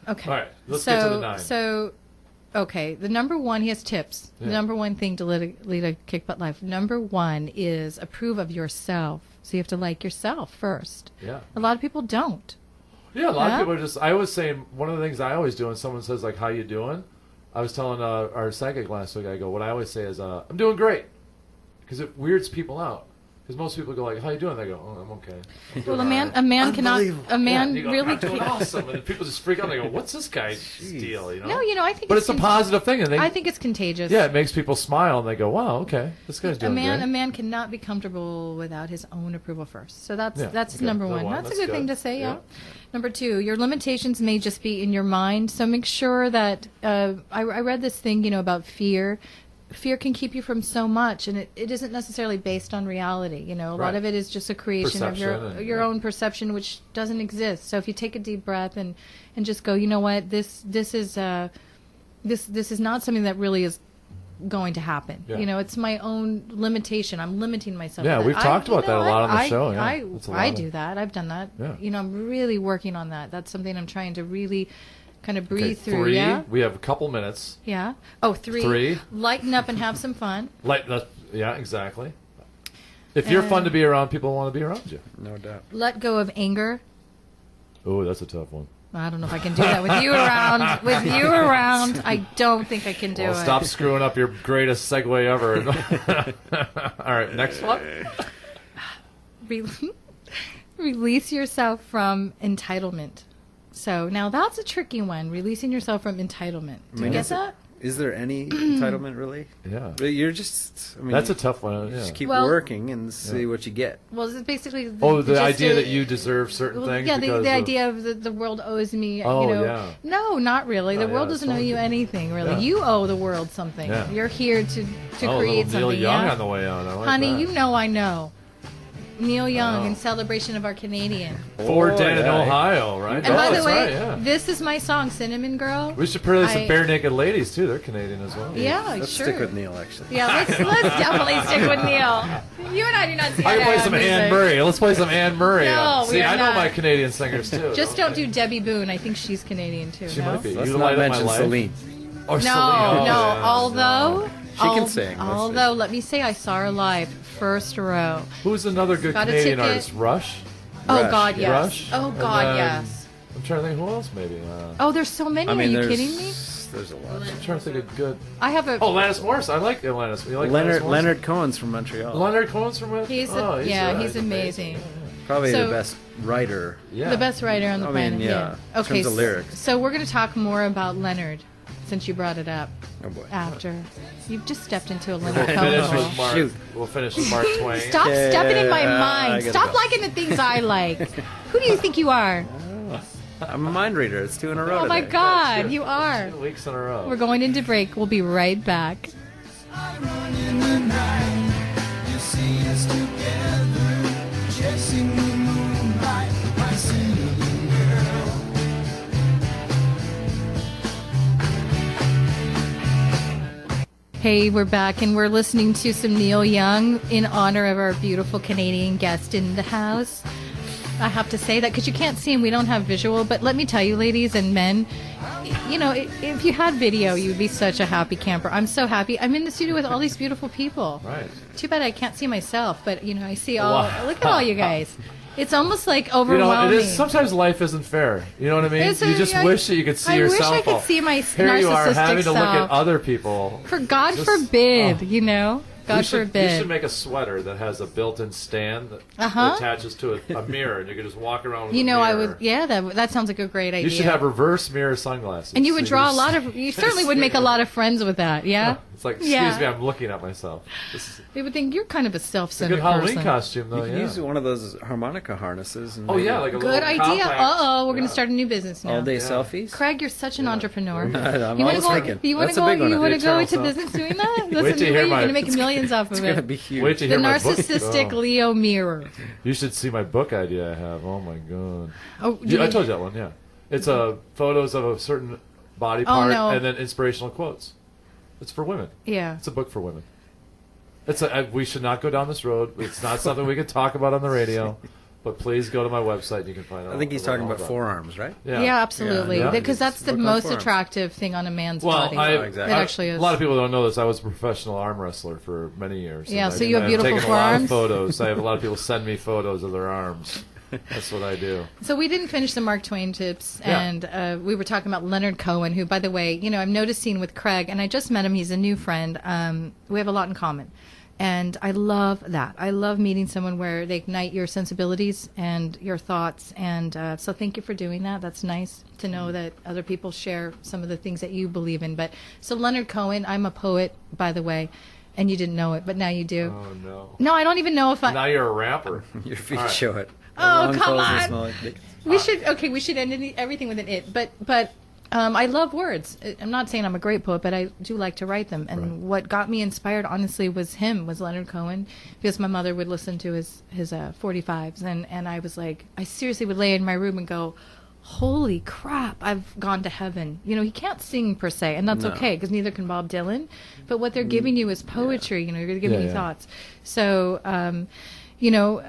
Okay. All right, let's so, get to the 9. So, okay, the number one, he has tips. Yeah. The number one thing to lead a kick butt life. Number one is approve of yourself. So you have to like yourself first. Yeah. A lot of people don't. Yeah, a lot Yeah. of people are just. I was saying one of the things I always do when someone says like, "How you doing?" I was telling our psychic last week. I go, what I always say is, "I'm doing great," because it weirds people out. Because most people go like, "How you doing?" They go, "Oh, I'm okay." I'm doing Well, all right." a man cannot. Unbelievable. A man Yeah, you go, really "I'm doing can't. awesome," and people just freak out. They go, "What's this guy's deal?" You know? No, I think. But it's a positive thing, and I think it's contagious. yeah, it makes people smile, and they go, "Wow, okay, this guy's A doing man great." cannot be comfortable without his own approval first. So that's Yeah, okay. number Number one. one, That's a that's good thing good. to say. Yeah. Yeah. Number two, your limitations may just be in your mind. So make sure that I read this thing, about fear. Fear can keep you from so much, and it isn't necessarily based on reality. A lot Right. of it is just a creation of Perception and- your yeah. own perception, which doesn't exist. So if you take a deep breath and just go, you know what, this is not something that really is going to happen. Yeah. It's my own limitation. I'm limiting myself. Yeah, we've talked about that a lot on the show, yeah. I It's a lot of- do that. I've done that. Yeah. I'm really working on that. That's something I'm trying to really kind of breathe Okay, through. 3. Yeah. We have a couple minutes. Yeah. Oh, 3. 3. Lighten up and have some fun. Yeah, exactly. If you're fun to be around, people want to be around you. No doubt. Let go of anger. Oh, that's a tough one. I don't know if I can do that with you around. With you around, I don't think I can do Well, it. stop screwing up your greatest segue ever. All right, next one. Release yourself from entitlement. So now that's a tricky one. Releasing yourself from entitlement. Do you get that? is there any entitlement really? Yeah. But you're just. I mean, That's a tough one. Yeah. Just keep Well- working and see what you get. Well, it's basically Oh, the just idea a- that you deserve certain Well, things. yeah, because the of- idea of the world owes me. Oh, you know, yeah. No, not really. Oh, The world yeah, doesn't owe someone you could- anything, really. Yeah. You owe the world something. Yeah. You're here to Oh, create little Neil something. Young Yeah? on the way out. I like Honey, that. you know I know. Neil Young know. in celebration of our Canadian. For Oh, Dan in yeah. Ohio, right? And Oh, by the that's way, right, yeah. this is my song, Cinnamon Girl. We should play some I- Bare Naked Ladies too. They're Canadian as well. Yeah, Let's sure. stick with Neil, actually. Yeah, let's definitely stick with Neil. You and I do not see I eye can to play eye some on Anne music. Murray. Let's play some Anne Murray. No, we See, are I know not. my Canadian singers too. Just don't do Debbie Boone. I think she's Canadian too. She no? might be. Let's You not light up my mention life. Celine. Or No, Celine. Oh, no. yeah, Although, no. She can sing. Let's Although, let me say, I saw her live, first row. Who's another good Got a Canadian ticket. artist? Rush. Oh Rush, God, yeah. yes. Rush. Oh And God, then- yes. I'm trying to think who else maybe. Oh, there's so many. I mean, Are you there's, kidding me? There's a lot. I'm trying to think of good. I have a. Oh, Lannis Morris. I like Lannis. You like Leonard Lannis Leonard Cohen's from Montreal. Morris? Leonard Cohen's from it. He's oh, he's amazing. Probably So- the best writer. Yeah. The best writer on the I planet. mean, yeah, in Okay. terms of lyrics. So we're going to talk more about Leonard, since you brought it up. Oh boy. After you've just stepped into a Leonard We'll Cohen finish hole. with Mark. Shoot. We'll finish with Mark Twain. Stop stepping in my I mind. gotta Stop go. liking the things I like. Who do you think you are? I'm a mind reader. It's 2 in a row. Oh my today. God, you are. 2 weeks in a row. We're going into break. We'll be right back. Hey, we're back and we're listening to some Neil Young in honor of our beautiful Canadian guest in the house. I have to say that because you can't see him, we don't have visual, but let me tell you, ladies and men, you know, if you had video, you'd be such a happy camper. I'm so happy. I'm in the studio with all these beautiful people. Right. Too bad I can't see myself, but you know, I see all. Wow. Look at all you guys. It's almost like You know, overwhelming. it is. Sometimes life isn't fair. You know what I mean? It's You just I- wish that you could see I yourself. wish I could all- see my Here you are narcissistic having to look at self. other people. For God Just- forbid, oh. you know. God You should forbid. make a sweater that has a built-in stand that Uh-huh. attaches to a mirror, and you can just walk around with You a know, mirror. I would. Yeah, that sounds like a great idea. You should have reverse mirror sunglasses. And you would So draw a just- lot of. You certainly would make a lot of friends with that. Yeah. It's like, excuse Yeah. me, I'm looking at myself. This is They would think you're kind of a a self-centered good Halloween person. costume, though. You can yeah. use one of those harmonica harnesses. And Oh yeah, like a Good little idea. compact- We're going Yeah. to start a new business now. all-day Yeah. selfies. Craig, you're such an entrepreneur. I'm You want always to go? thinking. You want to That's a go? big one. You want to go Eternal into self. business doing that? Wait That's till you hear you're my- going to make millions off of It's it. gonna be huge. Wait to The hear my book. narcissistic Oh. Leo mirror. You should see my book idea I have. Oh my god. Oh, Yeah, I told you that one. Yeah, it's photos of a certain body part no. and then inspirational quotes. It's for women. Yeah. It's a book for women. We should not go down this road. It's not something we can talk about on the radio. But please go to my website and you can find out. I think he's what talking I'm all about forearms, right? Yeah, absolutely. Yeah. Because that's the Book on most forearms. attractive thing on a man's Well, body. exactly. It actually is. A lot of people don't know this. I was a professional arm wrestler for many years. Yeah, and so you have I've beautiful taken a lot of forearms? photos. I have a lot of people send me photos of their arms. That's what I do. So we didn't finish the Mark Twain tips, Yeah. and we were talking about Leonard Cohen, who, by the way, you know, I'm noticing with Craig, and I just met him. He's a new friend. We have a lot in common, and I love that. I love meeting someone where they ignite your sensibilities and your thoughts, and so thank you for doing that. That's nice to know that other people share some of the things that you believe in. But so Leonard Cohen, I'm a poet, by the way, and you didn't know it, but now you do. Oh no! No, I don't even know if I. Now you're a rapper. Your feet All right. show it. Oh, Long come clothes and on. small dick. We should end everything with an it. But I love words. I'm not saying I'm a great poet, but I do like to write them. And Right. what got me inspired, honestly, was Leonard Cohen, because my mother would listen to his 45s, and I was like, I seriously would lay in my room and go, holy crap, I've gone to heaven. You know, he can't sing per se, and that's No. okay, because neither can Bob Dylan. But what they're giving you is poetry. You know, you're giving Yeah, you yeah. thoughts. So, you know.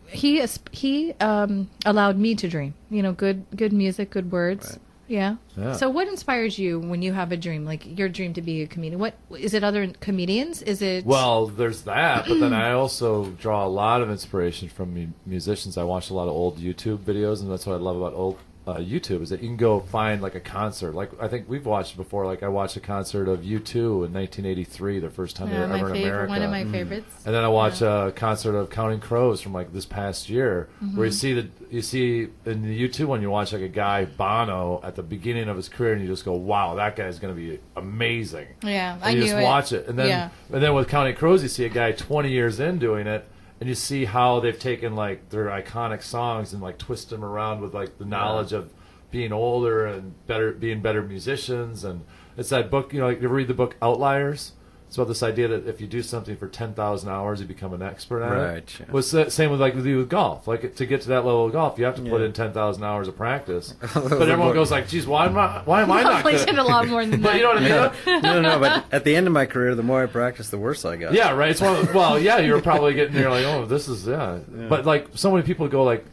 He allowed me to dream. You know, good music, good words. Right. Yeah. Yeah. So, what inspires you when you have a dream, like your dream to be a comedian? What is it? Other comedians? Is it? Well, there's that, but then I also draw a lot of inspiration from musicians. I watch a lot of old YouTube videos, and that's what I love about YouTube is that you can go find like a concert. Like I think we've watched before. Like I watched a concert of U2 in 1983, the first time they were ever in America. One of my favorites. And then I watched a concert of Counting Crows from like this past year, where you see in the U2 one, you watch like a guy Bono at the beginning of his career, and you just go, wow, that guy's going to be amazing. Yeah, and I you knew just it. watch it, and then with Counting Crows, you see a guy 20 years in doing it. And you see how they've taken like their iconic songs and like twist them around with like the knowledge of being older and being better musicians. And it's that book, you ever read the book Outliers? It's about this idea that if you do something for 10,000 hours, you become an expert at it. Right. Yeah. Well, it's the same with golf. Like to get to that level of golf, you have to put in 10,000 hours of practice. But everyone goes like, "Geez, why am I not good?" Did a lot more than that. But you know what I mean? No. But at the end of my career, the more I practiced, the worse I got. Yeah, right. It's you were probably getting there like, oh, this is But like, so many people go like,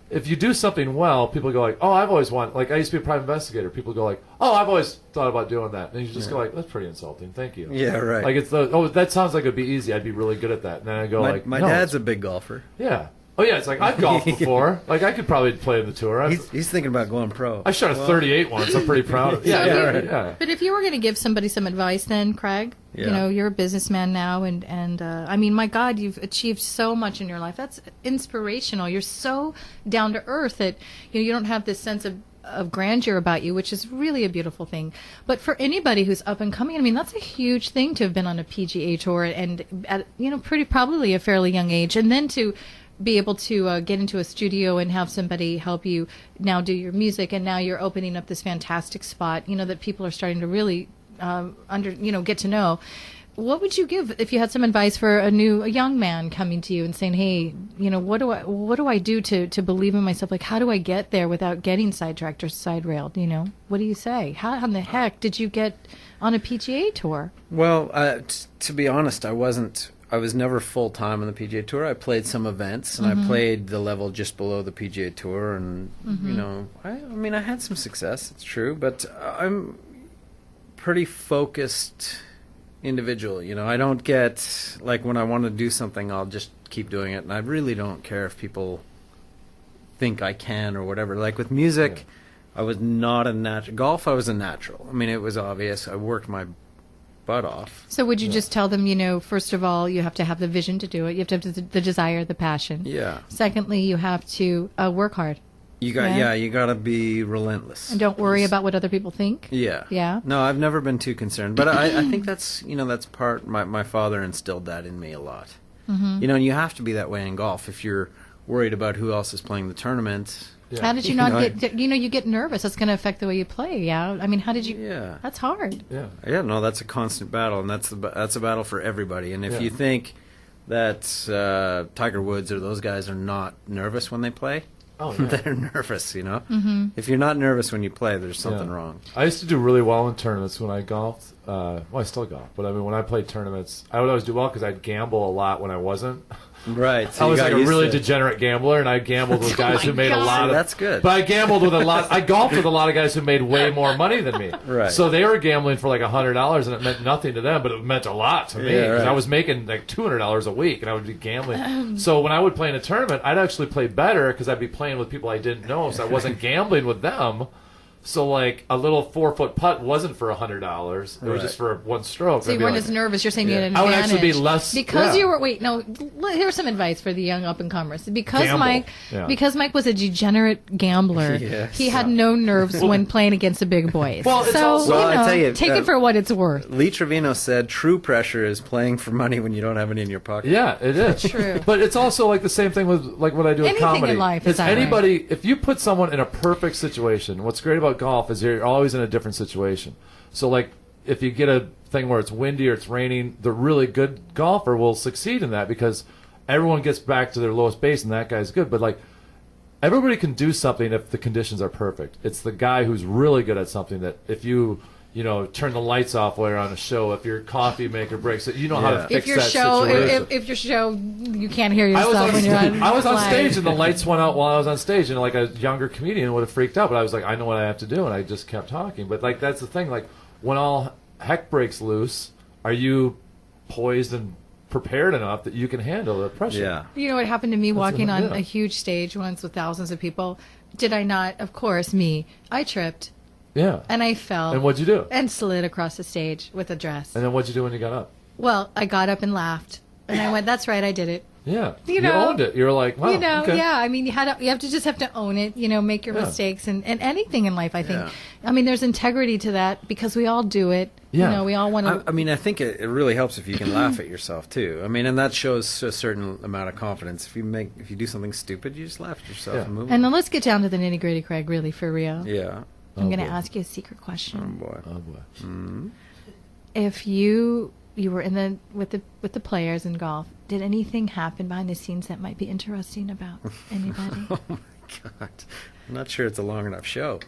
if you do something well, people go like, oh, I've always wanted. Like I used to be a private investigator. People go like, oh, I've always thought about doing that, and you just go like, that's pretty insulting. Thank you. Yeah, right. Like that sounds like it'd be easy. I'd be really good at that. And then I go my no, dad's a big golfer. Yeah. Oh yeah, it's like I've golfed before. Like I could probably play in the tour. He's thinking about going pro. I shot a 38 once. I'm pretty proud of it. Yeah. But if you were going to give somebody some advice, then Craig, you're a businessman now, and I mean, my God, you've achieved so much in your life. That's inspirational. You're so down to earth that you don't have this sense of grandeur about you, which is really a beautiful thing. But for anybody who's up and coming, I mean, that's a huge thing to have been on a PGA tour and at pretty probably a fairly young age, and then to be able to get into a studio and have somebody help you now do your music, and now you're opening up this fantastic spot, that people are starting to really get to know. What would you give if you had some advice for a young man coming to you and saying, hey, what do I do to believe in myself? Like, how do I get there without getting sidetracked or side railed? What do you say? How in the heck did you get on a PGA tour? Well, to be honest, I was never full-time on the PGA Tour. I played some events, and I played the level just below the PGA Tour, and, I had some success, it's true, but I'm pretty focused individual. I don't get, like, when I want to do something, I'll just keep doing it, and I really don't care if people think I can or whatever. Like, with music, I was not a natural. Golf, I was a natural. I mean, it was obvious. I worked my butt off. So would you just tell them, first of all, you have to have the vision to do it. You have to have the desire, the passion. Yeah. Secondly, you have to work hard. You got to be relentless. And don't worry about what other people think. Yeah. Yeah. No, I've never been too concerned, but I think that's part. My father instilled that in me a lot. And you have to be that way in golf. If you're worried about who else is playing the tournament. Yeah. How did you not get? You get nervous. That's going to affect the way you play. Yeah. I mean, how did you? Yeah. That's hard. Yeah. Yeah. No, that's a constant battle, and that's a battle for everybody. And if you think that Tiger Woods or those guys are not nervous when they play, they're nervous. If you're not nervous when you play, there's something wrong. I used to do really well in tournaments when I golfed. I still golf, but I mean, when I played tournaments, I would always do well because I'd gamble a lot when I wasn't. Right. So I was like a really degenerate gambler, and I gambled with guys who made a lot of. That's good. But I gambled with a lot. I golfed with a lot of guys who made way more money than me. Right. So they were gambling for like $100, and it meant nothing to them, but it meant a lot to me because I was making like $200 a week, and I would be gambling. So when I would play in a tournament, I'd actually play better because I'd be playing with people I didn't know, so I wasn't gambling with them. So, like, a little 4-foot putt wasn't for $100. It was just for one stroke. So you weren't as nervous. You're saying you had an I advantage. would actually be less... Because you were... Wait, no. Here's some advice for the young up-and-comers. Because Mike was a degenerate gambler, he had no nerves when playing against the big boys. Well, it's also... I tell you, take it for what it's worth. Lee Trevino said, true pressure is playing for money when you don't have any in your pocket. Yeah, it is. True. But it's also like the same thing with like what I do in comedy. Anything in life is anybody... If you put someone in a perfect situation, what's great about golf is you're always in a different situation. So, like, if you get a thing where it's windy or it's raining, the really good golfer will succeed in that because everyone gets back to their lowest base and that guy's good. But, like, everybody can do something if the conditions are perfect. It's the guy who's really good at something that if you turn the lights off while you're on a show, if your coffee maker breaks it, how to fix that situation. If your show, you can't hear yourself when you're on I was on stage and the lights went out while I was on stage, and like a younger comedian would have freaked out, but I was like, I know what I have to do, and I just kept talking. But like that's the thing, like when all heck breaks loose, are you poised and prepared enough that you can handle the pressure? Yeah. You know what happened to me walking on a huge stage once with thousands of people? Did I not? Of course, me. I tripped Yeah. and I fell. And what'd you do? And slid across the stage with a dress. And then what'd you do when you got up? Well, I got up and laughed, and I went, "That's right, I did it." Yeah. You know, owned it. You were like, wow. You know, okay. yeah. I mean, you have to own it. You know, make your Yeah. mistakes and anything in life. I think. Yeah. I mean, there's integrity to that because we all do it. Yeah. You know, we all want to. I mean, I think it really helps if you can laugh at yourself too. I mean, and that shows a certain amount of confidence. If you do something stupid, you just laugh at yourself Yeah. and move And on. then let's get down to the nitty gritty, Craig. Really, for real. Yeah. I'm going to boy. ask you a secret Oh question. boy. Oh boy. If you were in the with the players in golf, did anything happen behind the scenes that might be interesting about anybody? Oh my God. I'm not sure it's a long enough show.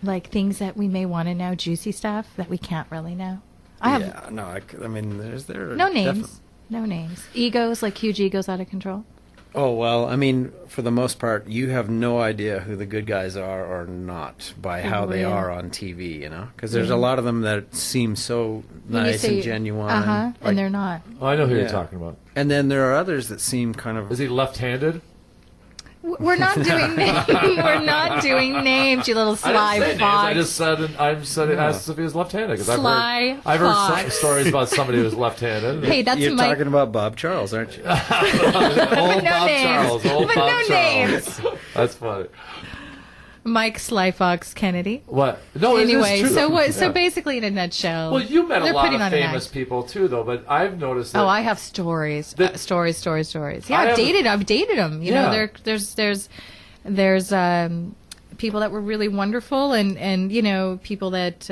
Like things that we may want to know, juicy stuff that we can't really know. I have Yeah. No. I mean, there. no names. definitely- No names. Egos, like huge egos out of control. Oh, well, I mean, for the most part, you have no idea who the good guys are or not by how they Real. are on TV, you know? Because there's a lot of them that seem so When you nice say, and genuine. Uh-huh, like- and they're not. Oh, I know who Yeah. you're talking about. And then there are others that seem kind of... Is he left-handed? We're not doing names. We're not doing names, you little I sly didn't say names. fox. I just said asked if he was left-handed because Sly I've heard some fox. stories about somebody who was left-handed. Hey, that's You're my... talking about Bob Charles, aren't you? Old no Bob names. Charles. Old But Bob no Charles. names. That's funny. Mike Sly Fox Kennedy. What? No, it is Anyway, true. so what? So Yeah. basically, in a nutshell, Well, you met a they're lot putting of on an famous act. people too, though. But I've noticed that. Oh, I have stories, That- stories. Yeah, I have- I've dated them. You Yeah. know, there's people that were really wonderful, and you know, people that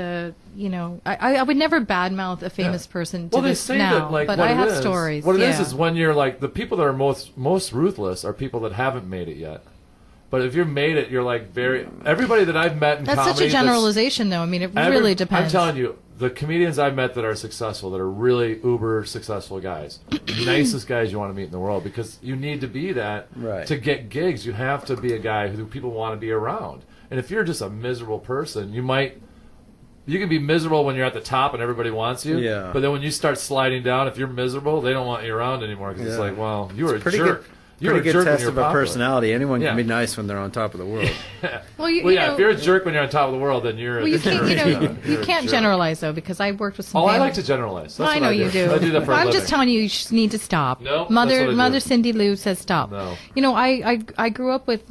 you know, I would never badmouth a famous person to well, they this say now, that like but what I it have is- stories. What it yeah. is when you're like the people that are most ruthless are people that haven't made it yet. But if you've made it, you're like everybody that I've met in That's comedy. such a generalization, though. I mean, it really depends. I'm telling you, the comedians I've met that are successful, that are really uber successful guys, nicest guys you want to meet in the world, because you need to be that Right. to get gigs. You have to be a guy who people want to be around. And if you're just a miserable person, you can be miserable when you're at the top and everybody wants you. Yeah. But then when you start sliding down, if you're miserable, they don't want you around anymore because it's Yeah. like, well, you were a pretty jerk. good. You were Pretty a good jerk when test you're of a popular. personality. Anyone Yeah. can be nice when they're on top of the world. Well, you yeah, know, if you're a jerk when you're on top of the world, then you're. well, you you're can't, you know, you're you a can't jerk. generalize though, because I worked with some. Oh, I famous- like to generalize. That's I what know I you do. I do that for a I'm living. just telling you, you just need to stop. No, that's Mother, what I do. Mother Cindy Lou says stop. No. You know, I grew up with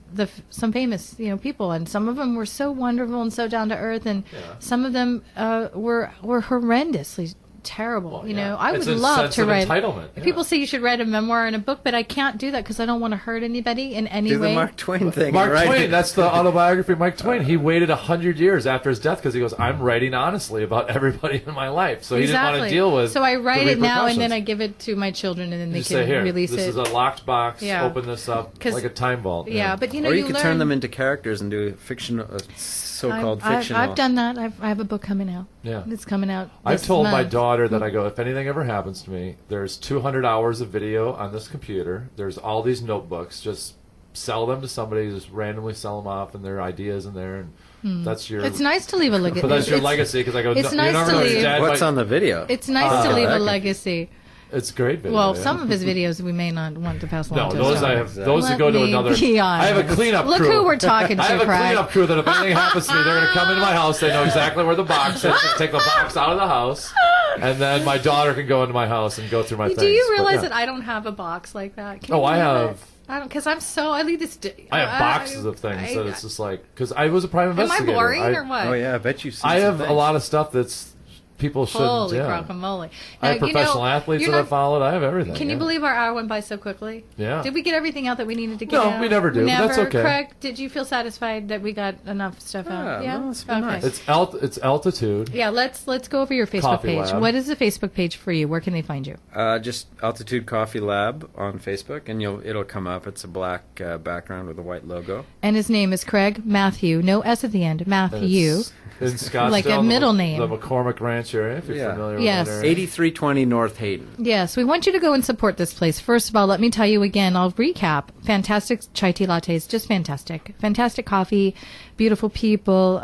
some famous people, and some of them were so wonderful and so down to earth, and Yeah. some of them were horrendously terrible. Well, you yeah. know, I It's would a love sense to of write. entitlement, yeah. People say you should write a memoir and a book, but I can't do that because I don't want to hurt anybody in any Do way. the Mark Twain thing, Mark right? Twain, that's the autobiography of Mark Twain. He waited 100 years after his death because he goes, I'm writing honestly about everybody in my life. So he didn't want to deal with So I write the it now, and then repercussions. I give it to my children, and then they Just can say, here, release this it. is a locked box. Yeah. Open this up 'Cause- like a time vault. yeah, but you know, Or you you could learn. turn them into characters and do fictional, so-called fictional. I've done that. I have a book coming out. Yeah. It's coming out. I've this told my month. daughter that I go, if anything ever happens to me, there's 200 hours of video on this computer. There's all these notebooks. Just sell them to somebody. Just randomly sell them off, and their ideas in there. And that's your. It's nice to leave a legacy. But that's your legacy because I go. it's no, nice you never to know leave- your dad What's might- on the video? It's nice to leave a okay. legacy. It's great video. Well, yeah. some of his videos we may not want to pass along No, to those his I daughter. have. Those Let that go to me another. be I have a honest. cleanup Look crew. who we're talking to, I have a Craig. cleanup crew that if anything happens to me, they're going to come into my house. They know exactly where the box is. They take the box out of the house, and then my daughter can go into my house and go through my things. Do you But, realize yeah. that I don't have a box like that? Can Oh, you I believe have- it? I don't, because I leave this. I have boxes of things that it's just like because I was a private Am I investigator. boring or what? Oh yeah, I bet you've seen I some have a things. lot of stuff that's people shouldn't. Holy yeah. guacamole! I have Now, you professional know, athletes you're that I not- followed. I have everything. Can you yeah. believe our hour went by so quickly? Yeah. Did we get everything out that we needed to get No, out? we never do, but Never. that's okay. Craig, did you feel satisfied that we got enough stuff out? Yeah, no, it's been nice. It's altitude. Yeah, let's go over your Facebook Coffee page. Lab. What is the Facebook page for you? Where can they find you? Just Altitude Coffee Lab on Facebook, and it'll come up. It's a black background with a white logo. And his name is Craig Matthew. No S at the end. And Matthew. it's In Scottsdale, Like a middle name. The McCormick Ranch area, if you're Yeah. familiar Yes. with that area. 8320 North Hayden. Yes, we want you to go and support this place. First of all, let me tell you again, I'll recap. Fantastic chai tea lattes, just fantastic. Fantastic coffee, beautiful people,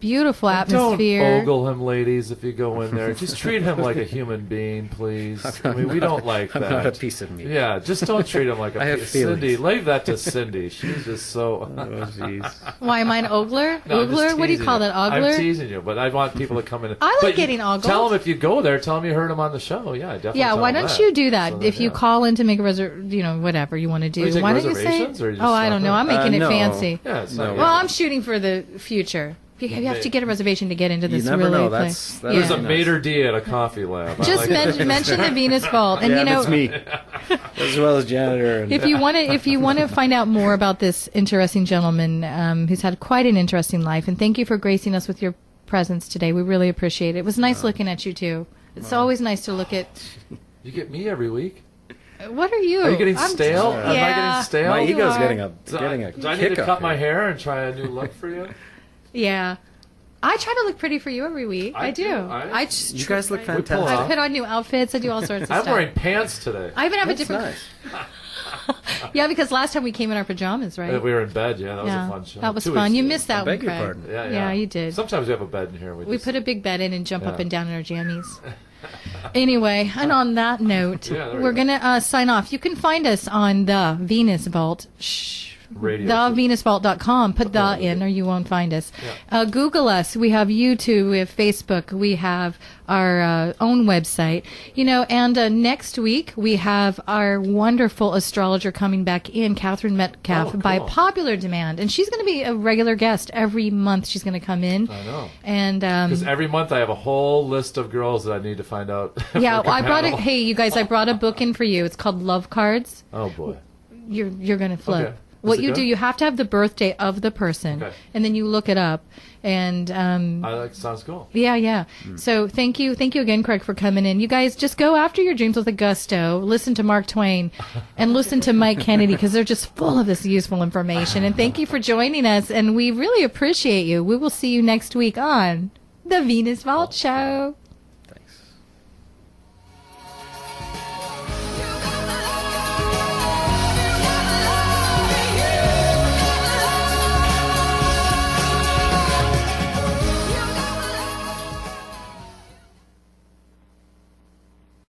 beautiful atmosphere. Don't ogle him, ladies, if you go in there. Just treat him like a human being, please. I mean, we don't like I'm that. not a piece of meat. Yeah, just don't treat him like a I have piece. feelings. Cindy, leave that to Cindy. She's just so... Oh, jeez. Why am I an ogler? No, I'm just Ogler? What do you teasing call that, ogler? I'm teasing you, but I want people to come in. I like But getting ogled. Tell them if you go there, tell them you heard them on the show. Yeah, definitely. Yeah, tell why them don't that. you do that? So If then, you yeah. call in to make a whatever you want to do. you take Why don't you say reservations, or you just Oh, I stop don't know. in? I'm making it No. fancy. Yeah, it's No. not. Well, I'm shooting for the future. You have to get a reservation to get into this You never really know. place. That's There's Yeah. a maitre d' at a coffee lab. I Just like mention the Venus Vault, and yeah, you know, that's me. As well as janitor. And if you want to find out more about this interesting gentleman who's had quite an interesting life, and thank you for gracing us with your presence today. We really appreciate it. It was nice looking at you too. It's always nice to look at. You get me every week. What are you? Are you getting I'm- stale? Am I Yeah. getting stale? my you ego's are. getting a Do I need kick to up cut my here. hair and try a new look for you? Yeah. I try to look pretty for you every week. I do. I- just You guys look pull off. fantastic. I put on new outfits. I do all sorts of I'm stuff. wearing pants today. I even have That's a different. nice. Yeah, because last time we came in our pajamas, right? We were in bed. Yeah, that was yeah, a fun show. that was 2 fun. weeks You ago. missed that I beg one, your Craig. pardon. Yeah, you did. Sometimes we have a bed in here. We just- put a big bed in and jump up Yeah. and down in our jammies. Anyway, and on that note, Yeah, there we we're go. going to sign off. You can find us on the Venus Vault. Radio. TheVenusVault.com. Put the in or you won't find us. Google us. We have YouTube. We have Facebook. We have our own website. And next week we have our wonderful astrologer coming back in, Catherine Metcalf, Oh, by cool. popular demand. And she's going to be a regular guest every month. She's going to come in. I know. And Because every month I have a whole list of girls that I need to find out. yeah, for I brought panel. Hey, you guys, I brought a book in for you. It's called Love Cards. Oh boy. You're going to flip. Okay. What Is it you good? do, you have to have the birthday of the person, Okay. and then you look it up. And Sounds cool. yeah. So thank you again, Craig, for coming in. You guys just go after your dreams with a gusto. Listen to Mark Twain, and listen to Mike Kennedy because they're just full of this useful information. And thank you for joining us, and we really appreciate you. We will see you next week on the Venus Vault Show.